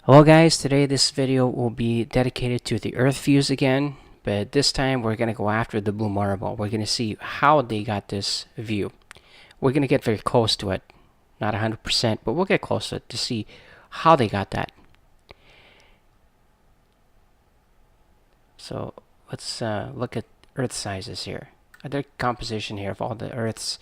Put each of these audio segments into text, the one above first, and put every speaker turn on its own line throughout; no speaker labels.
Hello guys, today this video will be dedicated to the Earth views again, but this time we're going to go after the blue marble. We're going to see how they got this view. We're going to get very close to it, not 100%, but we'll get close to it to see how they got that. So let's look at Earth sizes here. Their composition here of all the Earths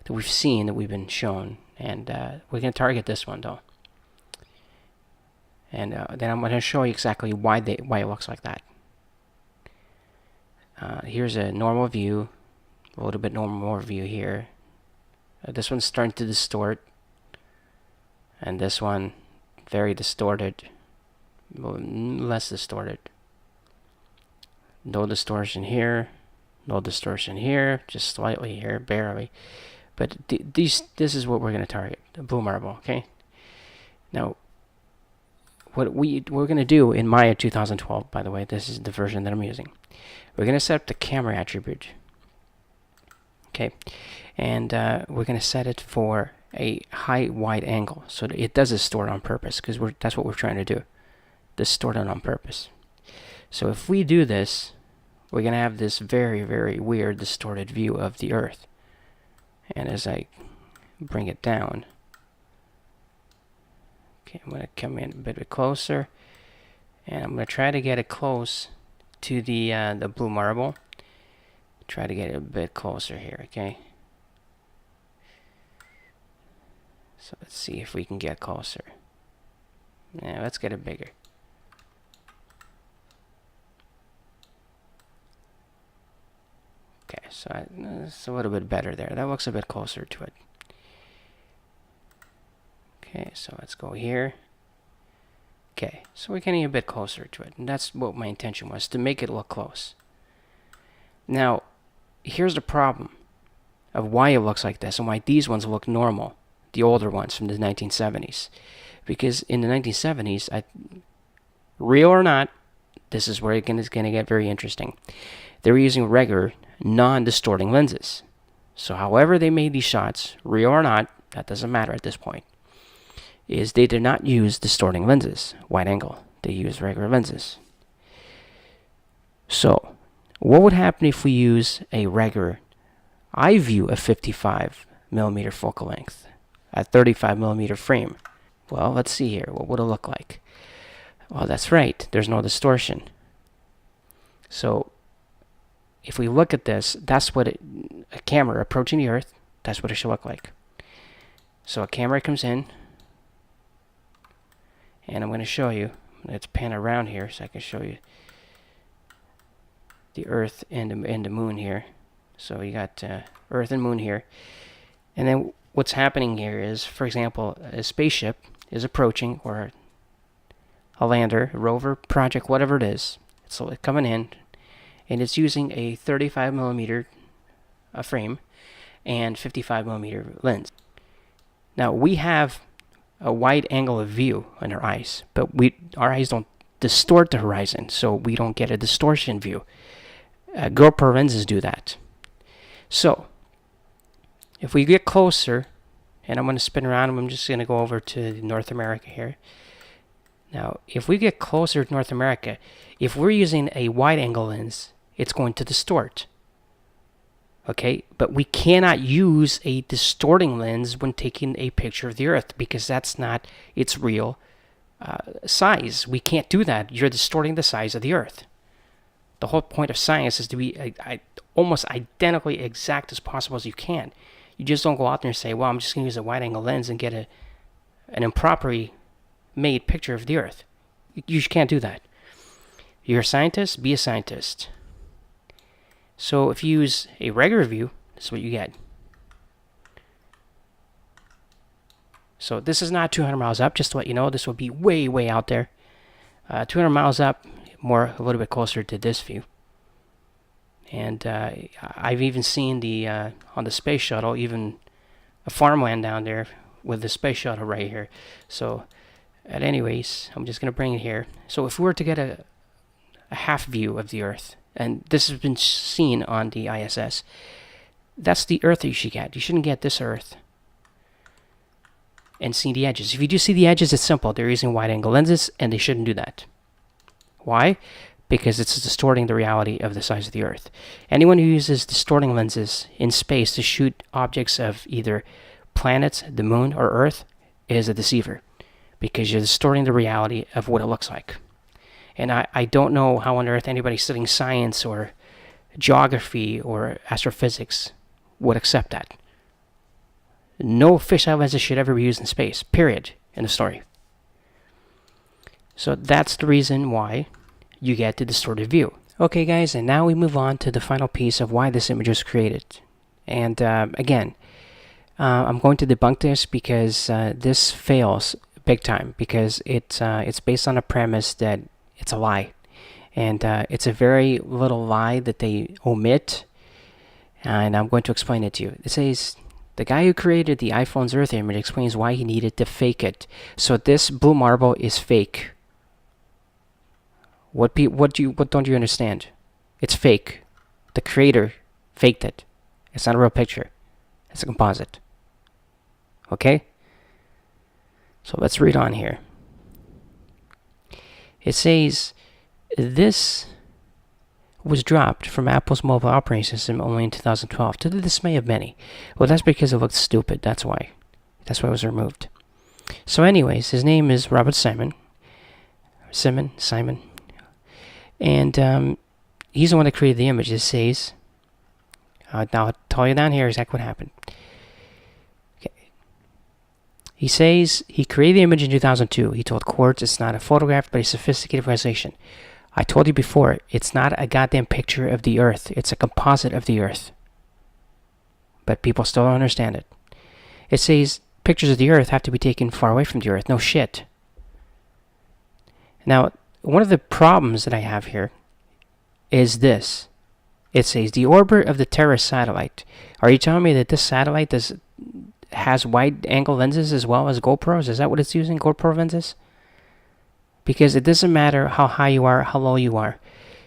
that we've seen, that we've been shown, and we're going to target this one though. And then I'm going to show you exactly why it looks like that. Here's a normal view, a little bit more view here. This one's starting to distort, and this one very distorted, less distorted. No distortion here, no distortion here, just slightly here, barely. But this is what we're going to target, the blue marble. Okay. Now, what we're going to do in Maya 2012, by the way, this is the version that I'm using. We're going to set up the camera attribute. Okay, and we're going to set it for a high wide angle, so that it does distort on purpose, because that's what we're trying to do, distort it on purpose. So if we do this, we're going to have this very, very weird distorted view of the Earth. And as I bring it down, okay, I'm going to come in a bit closer, and I'm going to try to get it close to the blue marble. Try to get it a bit closer here, okay? So let's see if we can get closer. Yeah, let's get it bigger. Okay, so it's a little bit better there. That looks a bit closer to it. Okay, so let's go here. Okay, so we're getting a bit closer to it, and that's what my intention was, to make it look close. Now, here's the problem of why it looks like this and why these ones look normal, the older ones from the 1970s. Because in the 1970s, real or not, this is where it's going to get very interesting. They were using regular, non-distorting lenses. So however they made these shots, real or not, that doesn't matter at this point, is they did not use distorting lenses, wide angle. They used regular lenses. So what would happen if we use a regular eye view of 55mm focal length at 35mm frame? Well, let's see here. What would it look like? Well, that's right. There's no distortion. So if we look at this, that's what a camera approaching the Earth, that's what it should look like. So a camera comes in, and I'm going to show you. Let's pan around here so I can show you the Earth and the moon here. So you got Earth and moon here. And then what's happening here is, for example, a spaceship is approaching, or a lander, a rover, project, whatever it is. It's coming in, and it's using a 35mm frame and 55mm lens. Now we have a wide angle of view in our eyes, but our eyes don't distort the horizon, so we don't get a distortion view. GoPro lenses do that. So if we get closer, and I'm going to spin around, I'm just going to go over to North America here. Now if we get closer to North America, if we're using a wide angle lens, it's going to distort. Okay, but we cannot use a distorting lens when taking a picture of the Earth, because that's not its real size. We can't do that. You're distorting the size of the Earth. The whole point of science is to be almost identically exact as possible as you can. You just don't go out there and say, well, I'm just going to use a wide angle lens and get an improperly made picture of the Earth. You can't do that. You're a scientist, be a scientist. So if you use a regular view, this is what you get. So this is not 200 miles up, just to let you know. This will be way, way out there. 200 miles up, a little bit closer to this view. And I've even seen on the space shuttle, even a farmland down there with the space shuttle right here. So at anyways, I'm just going to bring it here. So if we were to get a half view of the Earth, and this has been seen on the ISS, that's the Earth that you should get. You shouldn't get this Earth. and see the edges. If you do see the edges, it's simple. They're using wide-angle lenses, and they shouldn't do that. Why? Because it's distorting the reality of the size of the Earth. Anyone who uses distorting lenses in space to shoot objects of either planets, the moon, or Earth is a deceiver, because you're distorting the reality of what it looks like. And I don't know how on earth anybody studying science or geography or astrophysics would accept that. No fisheye lenses should ever be used in space, period, in the story. So that's the reason why you get the distorted view. Okay guys, and now we move on to the final piece of why this image was created. And again, I'm going to debunk this because this fails big time, because it's based on a premise that it's a lie. And it's a very little lie that they omit, and I'm going to explain it to you. It says, the guy who created the iPhone's Earth image explains why he needed to fake it. So this blue marble is fake. What don't you understand? It's fake. The creator faked it. It's not a real picture. It's a composite. Okay? So let's read on here. It says, this was dropped from Apple's mobile operating system only in 2012, to the dismay of many. Well, that's because it looked stupid. That's why. That's why it was removed. So anyways, his name is Robert Simon. Simon. And he's the one that created the image. It says, now I'll tell you down here exactly what happened. Okay. He says he created the image in 2002. He told Quartz it's not a photograph, but a sophisticated visualization. I told you before, it's not a goddamn picture of the Earth. It's a composite of the Earth. But people still don't understand it. It says pictures of the Earth have to be taken far away from the Earth. No shit. Now, one of the problems that I have here is this. It says the orbit of the Terra satellite. Are you telling me that this satellite has wide-angle lenses as well as GoPros? Is that what it's using, GoPro lenses? Because it doesn't matter how high you are, how low you are.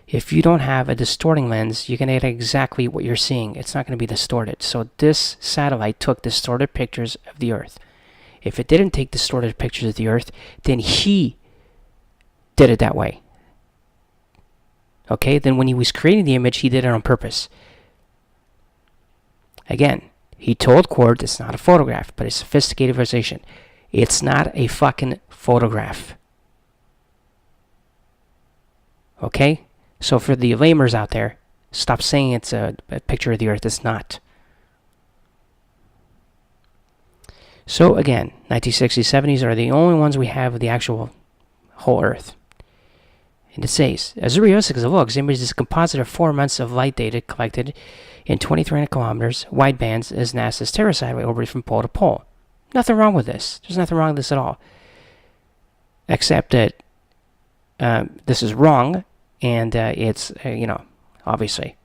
If you don't have a distorting lens, you're going to get exactly what you're seeing. It's not going to be distorted. So this satellite took distorted pictures of the Earth. If it didn't take distorted pictures of the Earth, then he did it that way. Okay, then when he was creating the image, he did it on purpose. Again, he told Quartz it's not a photograph, but a sophisticated visualization. It's not a fucking photograph. Okay? So for the lamers out there, stop saying it's a picture of the Earth. It's not. So again, 1960s, 70s are the only ones we have of the actual whole Earth. And it says, as realistic as it looks, the image is a composite of 4 months of light data collected in 2,300 kilometers, wide bands, as NASA's Terra satellite orbited from pole to pole. Nothing wrong with this. There's nothing wrong with this at all. Except that this is wrong, and it's, obviously.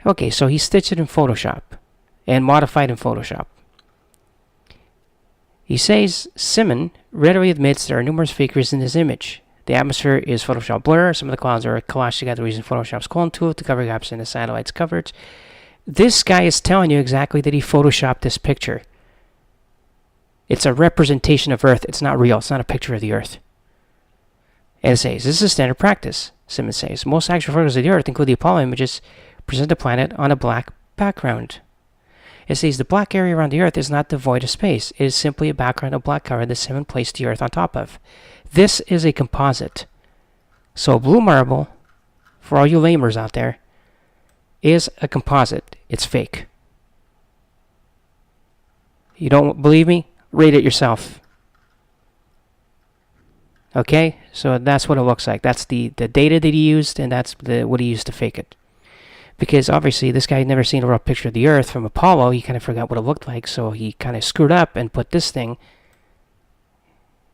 Okay, so he stitched it in Photoshop and modified in Photoshop. He says Simmons readily admits there are numerous fakers in this image. The atmosphere is Photoshop blur. Some of the clouds are collaged together using Photoshop's clone tool to cover gaps in the satellite's coverage. This guy is telling you exactly that he photoshopped this picture. It's a representation of Earth. It's not real. It's not a picture of the Earth. And it says, this is standard practice, Simmons says. Most actual photos of the Earth, including the Apollo images, present the planet on a black background. It says the black area around the Earth is not devoid of space. It is simply a background of black cover that Simmons placed the Earth on top of. This is a composite. So blue marble, for all you lamers out there, is a composite. It's fake. You don't believe me? Read it yourself. Okay? So that's what it looks like. That's the data that he used, and that's what he used to fake it. Because obviously this guy had never seen a real picture of the Earth from Apollo. He kind of forgot what it looked like, so he kind of screwed up and put this thing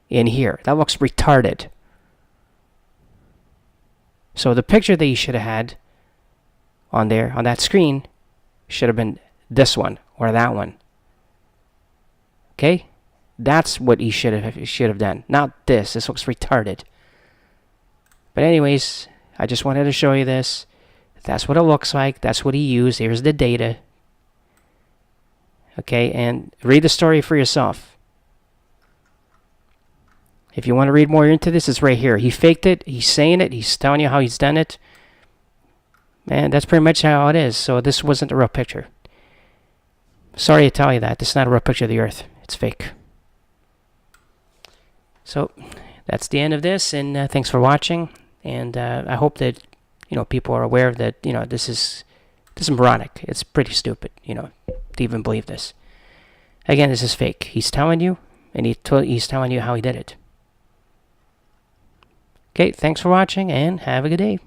in here. That looks retarded. So the picture that he should have had on there, on that screen, should have been this one or that one. Okay? That's what he should have done. Not this. This looks retarded. But anyways, I just wanted to show you this. That's what it looks like. That's what he used. Here's the data. Okay, and read the story for yourself. If you want to read more into this, it's right here. He faked it. He's saying it. He's telling you how he's done it. And that's pretty much how it is. So this wasn't a real picture. Sorry to tell you that. This is not a real picture of the Earth. It's fake. So that's the end of this, and thanks for watching. And I hope that people are aware that this is moronic. It's pretty stupid, to even believe this. Again, this is fake. He's telling you, and he's telling you how he did it. Okay, thanks for watching, and have a good day.